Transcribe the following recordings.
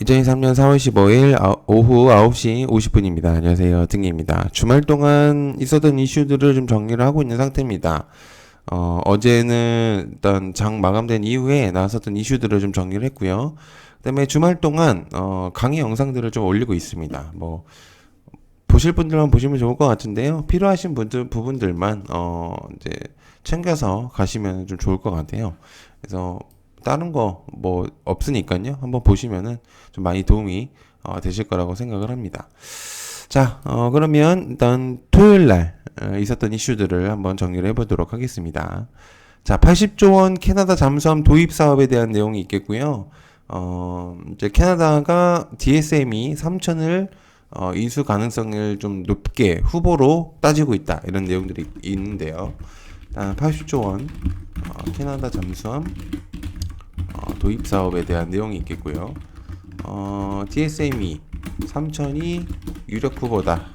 2023년 4월 15일 오후 9시 50분입니다. 안녕하세요. 등기입니다. 주말 동안 있었던 이슈들을 좀 정리를 하고 있는 상태입니다. 어제는 일단 장 마감된 이후에 나왔었던 이슈들을 좀 정리를 했고요. 그다음에 주말 동안 강의 영상들을 좀 올리고 있습니다. 뭐 보실 분들만 보시면 좋을 것 같은데요. 필요하신 부분들만 이제 챙겨서 가시면 좀 좋을 것 같아요. 그래서 다른 거 뭐 없으니까요. 한번 보시면은 좀 많이 도움이 되실 거라고 생각을 합니다. 자, 그러면 일단 토요일 날 있었던 이슈들을 한번 정리를 해보도록 하겠습니다. 자, 80조 원 캐나다 잠수함 도입 사업에 대한 내용이 있겠고요. 이제 캐나다가 DSM이 3천을 인수 가능성을 좀 높게 후보로 따지고 있다. 이런 내용들이 있는데요. 일단 80조 원 캐나다 잠수함 도입 사업에 대한 내용이 있겠고요. DSM이 3천이 유력 후보다.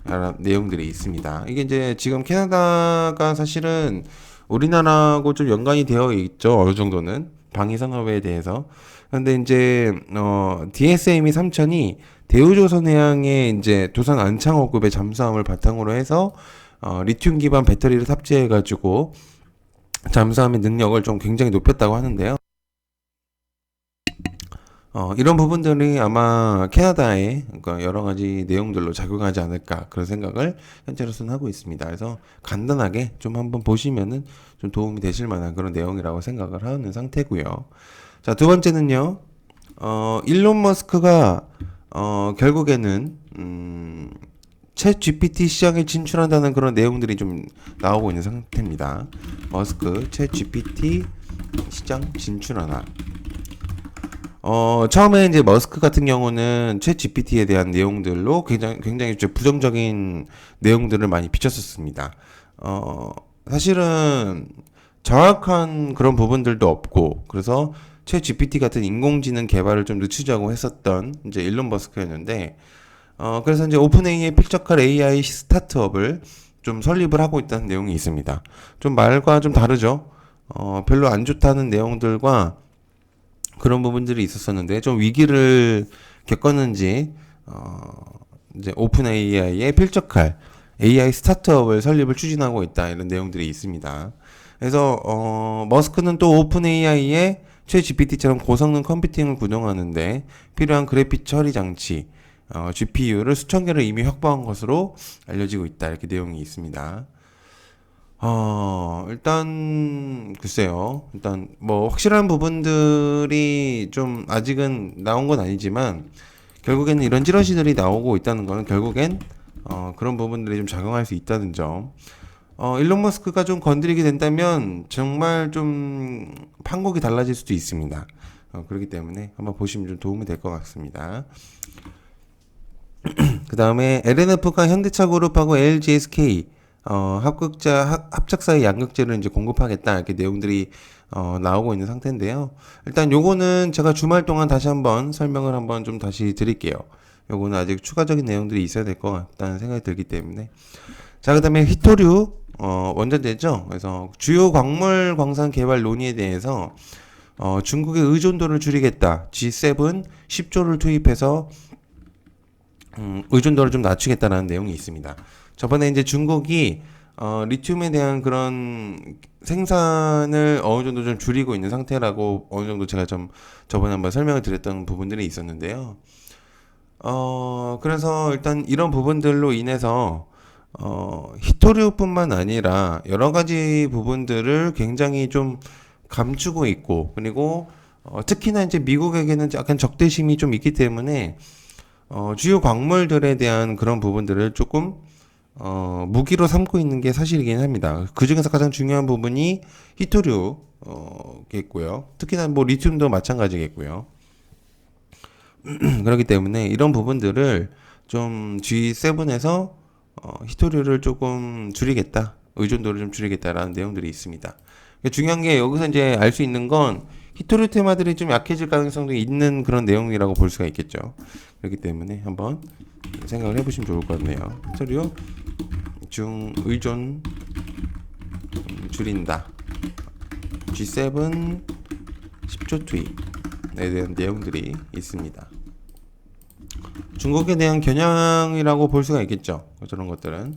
라는 내용들이 있습니다. 이게 이제 지금 캐나다가 사실은 우리나라하고 좀 연관이 되어 있죠. 어느 정도는 방위 산업에 대해서. 근데 이제 DSM이 3천이 대우조선해양의 이제 두산 안창호급의 잠수함을 바탕으로 해서 리튬 기반 배터리를 탑재해 가지고 잠수함의 능력을 좀 굉장히 높였다고 하는데요. 이런 부분들이 아마 캐나다의 그러니까 여러 가지 내용들로 작용하지 않을까 그런 생각을 현재로서는 하고 있습니다. 그래서 간단하게 좀 한번 보시면은 좀 도움이 되실 만한 그런 내용이라고 생각을 하는 상태고요. 자, 두 번째는요. 일론 머스크가 결국에는 챗 GPT 시장에 진출한다는 그런 내용들이 좀 나오고 있는 상태입니다. 머스크 챗 GPT 시장 진출하나. 처음에 이제 머스크 같은 경우는 챗 GPT에 대한 내용들로 굉장히 부정적인 내용들을 많이 비쳤었습니다. 사실은 정확한 그런 부분들도 없고, 그래서 챗 GPT 같은 인공지능 개발을 좀 늦추자고 했었던 이제 일론 머스크였는데, 그래서 이제 오픈 AI에 필적할 AI 스타트업을 좀 설립을 하고 있다는 내용이 있습니다. 좀 말과 좀 다르죠? 별로 안 좋다는 내용들과 그런 부분들이 있었었는데 좀 위기를 겪었는지 이제 오픈 AI에 필적할 AI 스타트업을 설립을 추진하고 있다 이런 내용들이 있습니다. 그래서 머스크는 또 오픈 AI에 최 GPT처럼 고성능 컴퓨팅을 구동하는데 필요한 그래픽 처리 장치 GPU를 수천 개를 이미 확보한 것으로 알려지고 있다 이렇게 내용이 있습니다. 일단, 글쎄요. 일단, 뭐, 확실한 부분들이 좀 아직은 나온 건 아니지만, 결국에는 이런 찌라시들이 나오고 있다는 거는 결국엔, 그런 부분들이 좀 작용할 수 있다는 점. 일론 머스크가 좀 건드리게 된다면, 정말 좀, 판국이 달라질 수도 있습니다. 그렇기 때문에 한번 보시면 좀 도움이 될 것 같습니다. 그 다음에 LNF가 현대차 그룹하고 LGSK 합작사의 양극재를 이제 공급하겠다 이렇게 내용들이 나오고 있는 상태인데요. 일단 요거는 제가 주말 동안 다시 한번 설명을 한번 좀 다시 드릴게요. 요거는 아직 추가적인 내용들이 있어야 될 것 같다는 생각이 들기 때문에. 자, 그다음에 히토류 원자재죠. 그래서 주요 광물 광산 개발 논의에 대해서 중국의 의존도를 줄이겠다. G7 10조를 투입해서 의존도를 좀 낮추겠다라는 내용이 있습니다. 저번에 이제 중국이 리튬에 대한 그런 생산을 어느 정도 좀 줄이고 있는 상태라고 어느 정도 제가 좀 저번에 한번 설명을 드렸던 부분들이 있었는데요. 그래서 일단 이런 부분들로 인해서 히토류뿐만 아니라 여러 가지 부분들을 굉장히 좀 감추고 있고 그리고 특히나 이제 미국에게는 약간 적대심이 좀 있기 때문에 주요 광물들에 대한 그런 부분들을 조금 무기로 삼고 있는 게 사실이긴 합니다. 그 중에서 가장 중요한 부분이 히토류겠고요. 특히나 뭐 리튬도 마찬가지겠고요. 그렇기 때문에 이런 부분들을 좀 G7에서 히토류를 조금 줄이겠다, 의존도를 좀 줄이겠다라는 내용들이 있습니다. 중요한 게 여기서 이제 알 수 있는 건 히토류 테마들이 좀 약해질 가능성도 있는 그런 내용이라고 볼 수가 있겠죠. 그렇기 때문에 한번 생각을 해보시면 좋을 것 같네요. 히토류 중 의존 줄인다. G7 10조 투입. 대한 내용들이 있습니다. 중국에 대한 겨냥이라고 볼 수가 있겠죠. 저런 것들은.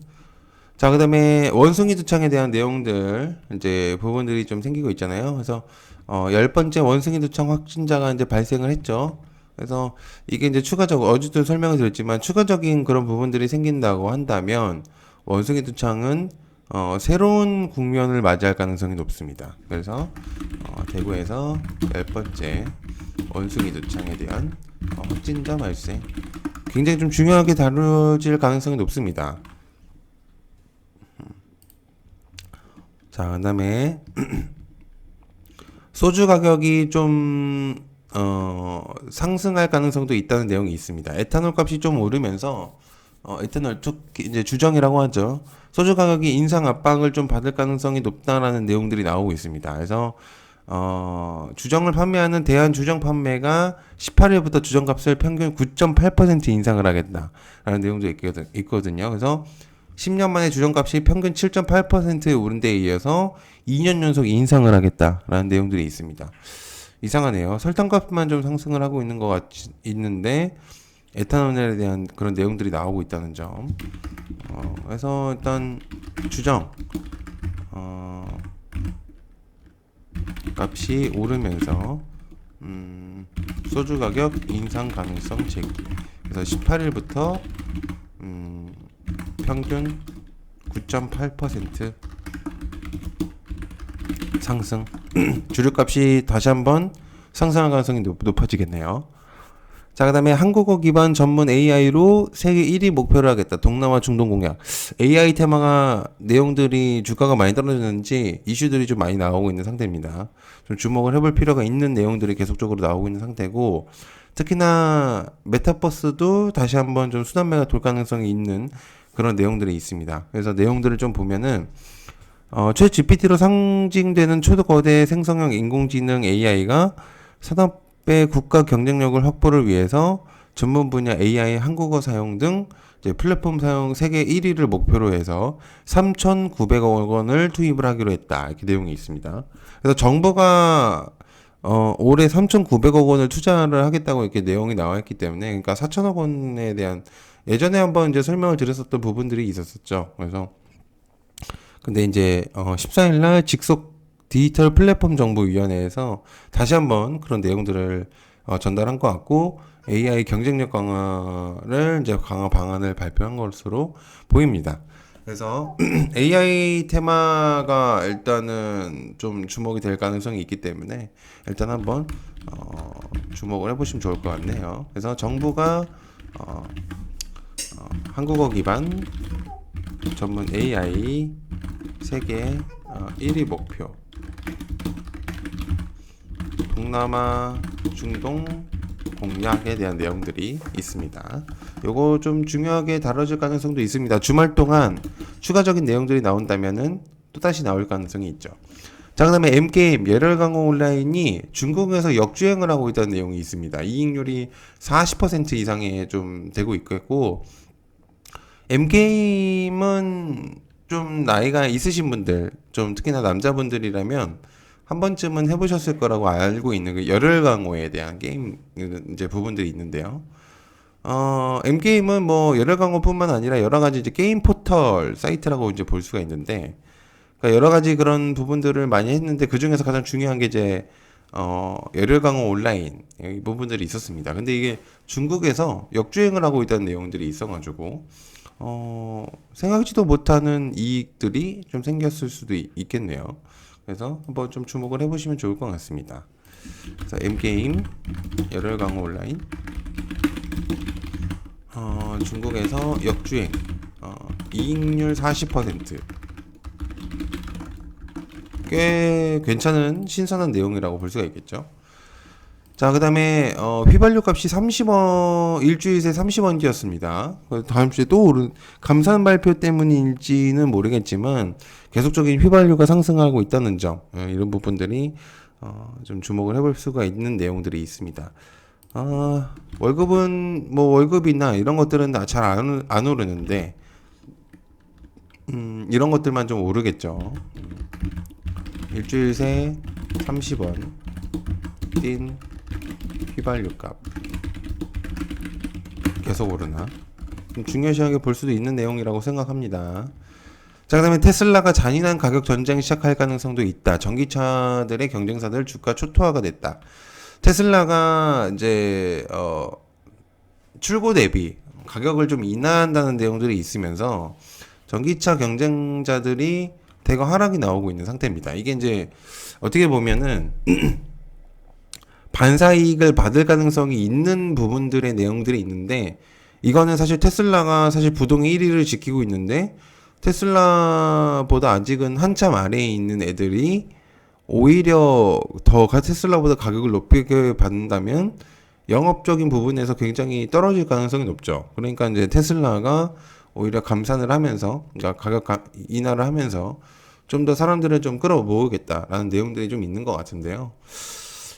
자, 그 다음에 원숭이 두창에 대한 내용들, 이제 부분들이 좀 생기고 있잖아요. 그래서, 10번째 원숭이 두창 확진자가 이제 발생을 했죠. 그래서 이게 이제 추가적으로, 어제도 설명을 드렸지만, 추가적인 그런 부분들이 생긴다고 한다면, 원숭이 두창은, 새로운 국면을 맞이할 가능성이 높습니다. 그래서, 대구에서 10번째 원숭이 두창에 대한 확진자 발생. 굉장히 좀 중요하게 다뤄질 가능성이 높습니다. 자, 그 다음에 소주 가격이 좀 상승할 가능성도 있다는 내용이 있습니다. 에탄올 값이 좀 오르면서 에탄올 이제 주정이라고 하죠. 소주 가격이 인상 압박을 좀 받을 가능성이 높다라는 내용들이 나오고 있습니다. 그래서 주정을 판매하는 대한 주정 판매가 18일부터 주정값을 평균 9.8% 인상을 하겠다라는 내용도 있거든요. 그래서 10년 만에 주정값이 평균 7.8%에 오른 데에 이어서 2년 연속 인상을 하겠다라는 내용들이 있습니다. 이상하네요. 설탕값만 좀 상승을 하고 있는 것 있는데 에탄올에 대한 그런 내용들이 나오고 있다는 점. 그래서 일단 주정 값이 오르면서 소주 가격 인상 가능성 제기. 그래서 18일부터 평균 9.8% 상승. 주류값이 다시 한번 상승할 가능성이 높아지겠네요. 자, 그 다음에 한국어 기반 전문 AI로 세계 1위 목표를 하겠다. 동남아 중동 공략. AI 테마가 내용들이 주가가 많이 떨어졌는지 이슈들이 좀 많이 나오고 있는 상태입니다. 좀 주목을 해볼 필요가 있는 내용들이 계속적으로 나오고 있는 상태고, 특히나 메타버스도 다시 한번 좀 순환매가 돌 가능성이 있는 그런 내용들이 있습니다. 그래서 내용들을 좀 보면은 최 GPT로 상징되는 초거대 생성형 인공지능 AI가 산업의 국가 경쟁력을 확보를 위해서 전문 분야 AI 한국어 사용 등 이제 플랫폼 사용 세계 1위를 목표로 해서 3,900억 원을 투입을 하기로 했다. 이렇게 내용이 있습니다. 그래서 정부가 올해 3,900억 원을 투자를 하겠다고 이렇게 내용이 나와 있기 때문에, 그러니까 4천억 원에 대한 예전에 한번 이제 설명을 드렸었던 부분들이 있었었죠. 그래서 근데 이제 14일 날 직속 디지털 플랫폼 정보위원회에서 다시 한번 그런 내용들을 전달한 것 같고, AI 경쟁력 강화를 이제 강화 방안을 발표한 것으로 보입니다. 그래서 AI 테마가 일단은 좀 주목이 될 가능성이 있기 때문에 일단 한번 주목을 해보시면 좋을 것 같네요. 그래서 정부가 한국어 기반 전문 AI 세계 1위 목표, 동남아 중동 공략에 대한 내용들이 있습니다. 요거 좀 중요하게 다뤄질 가능성도 있습니다. 주말 동안 추가적인 내용들이 나온다면은 또다시 나올 가능성이 있죠. 자, 그 다음에 M게임 열혈 강호 온라인이 중국에서 역주행을 하고 있다는 내용이 있습니다. 이익률이 40% 이상에 좀 되고 있고, M게임은 좀 나이가 있으신 분들, 좀 특히나 남자분들이라면 한 번쯤은 해보셨을 거라고 알고 있는 그 열혈 강호에 대한 게임 이제 부분들이 있는데요. M게임은 뭐 열혈 강호뿐만 아니라 여러 가지 이제 게임 포털 사이트라고 이제 볼 수가 있는데, 그러니까 여러 가지 그런 부분들을 많이 했는데 그 중에서 가장 중요한 게 이제 열혈 강호 온라인 이 부분들이 있었습니다. 근데 이게 중국에서 역주행을 하고 있다는 내용들이 있어가지고 생각지도 못하는 이익들이 좀 생겼을 수도 있겠네요. 그래서 한번 좀 주목을 해보시면 좋을 것 같습니다. 그래서 M게임 열혈 강호 온라인 중국에서 역주행 이익률 40%, 꽤 괜찮은 신선한 내용이라고 볼 수가 있겠죠. 자, 그 다음에 휘발유 값이 30원, 일주일 새 30원기였습니다. 다음 주에 또 감산 발표 때문일지는 모르겠지만 계속적인 휘발유가 상승하고 있다는 점, 이런 부분들이 좀 주목을 해볼 수가 있는 내용들이 있습니다. 월급은 뭐 월급이나 이런 것들은 잘 안 오르는데 이런 것들만 좀 오르겠죠. 일주일 새 30원 뛴 휘발유값 계속 오르나? 좀 중요시하게 볼 수도 있는 내용이라고 생각합니다. 자, 그다음에 테슬라가 잔인한 가격 전쟁 시작할 가능성도 있다. 전기차들의 경쟁사들 주가 초토화가 됐다. 테슬라가 이제 출고 대비 가격을 좀 인하한다는 내용들이 있으면서 전기차 경쟁자들이 대거 하락이 나오고 있는 상태입니다. 이게 이제 어떻게 보면은 반사이익을 받을 가능성이 있는 부분들의 내용들이 있는데, 이거는 사실 테슬라가 사실 부동의 1위를 지키고 있는데 테슬라보다 아직은 한참 아래에 있는 애들이 오히려 더 테슬라보다 가격을 높게 받는다면 영업적인 부분에서 굉장히 떨어질 가능성이 높죠. 그러니까 이제 테슬라가 오히려 감산을 하면서, 그러니까 가격 인하를 하면서 좀 더 사람들을 좀 끌어모으겠다라는 내용들이 좀 있는 것 같은데요.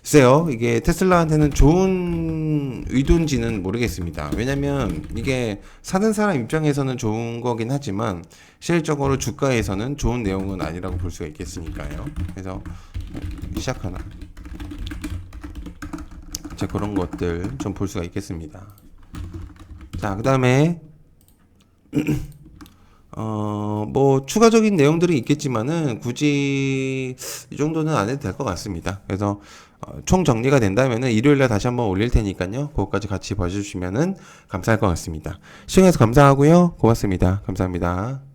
글쎄요, 이게 테슬라한테는 좋은 의도인지는 모르겠습니다. 왜냐면 이게 사는 사람 입장에서는 좋은 거긴 하지만 실질적으로 주가에서는 좋은 내용은 아니라고 볼 수가 있겠으니까요. 그래서 시작하나. 자, 그런 것들 좀 볼 수가 있겠습니다. 자, 그 다음에 뭐 추가적인 내용들이 있겠지만은 굳이 이 정도는 안 해도 될 것 같습니다. 그래서 총 정리가 된다면은 일요일날 다시 한번 올릴 테니까요. 그것까지 같이 봐주시면은 감사할 것 같습니다. 시청해서 감사하고요. 고맙습니다. 감사합니다.